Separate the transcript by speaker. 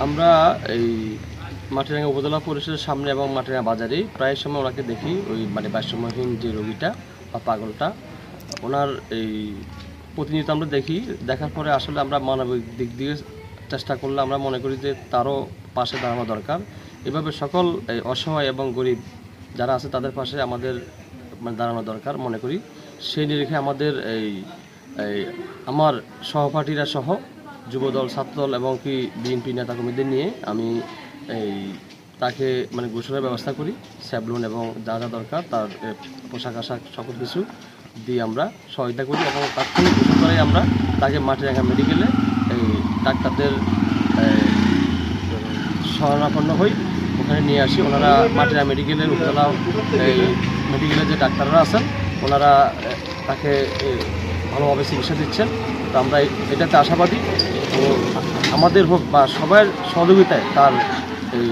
Speaker 1: আমরা এই মাটিরাঙ্গা উপজেলা পরিষদের সামনে এবং মাটিরাঙ্গা বাজারে প্রায় সময় ওনাকে দেখি, ওই মানে ভারসাম্যহীন যে রোগীটা বা পাগলটা, ওনার এই প্রতিনিয়ত আমরা দেখি। দেখার পরে আসলে আমরা মানবিক দিক দিয়ে চেষ্টা করলে আমরা মনে করি যে তারও পাশে দাঁড়ানো দরকার। এভাবে সকল এই অসহায় এবং গরিব যারা আছে তাদের পাশে আমাদের মানে দাঁড়ানো দরকার মনে করি। সেই নিরিখে আমাদের এই আমার সহপাঠীরা সহ যুবদল, ছাত্রদল এবং কি বিএনপি নেতাকর্মীদের নিয়ে আমি এই তাকে মানে গোসলের ব্যবস্থা করি, স্যাবলুন এবং যা যা দরকার তার পোশাক আশাক সকল কিছু দিয়ে আমরা সহায়তা করি এবং তাৎক্ষণিক গোসল করাই আমরা তাকে মাটিরাঙ্গা মেডিকেলে এই ডাক্তারদের শরণাপন্ন হই, ওখানে নিয়ে আসি। ওনারা মাটিরাঙ্গা মেডিকেলের উপজেলা এই মেডিকেলের যে ডাক্তাররা আছেন ওনারা তাকে ভালোভাবে চিকিৎসা দিচ্ছেন। তো আমরা এটাতে আশাবাদী। তো আমাদের হোক বা সবার সহযোগিতায় তার এই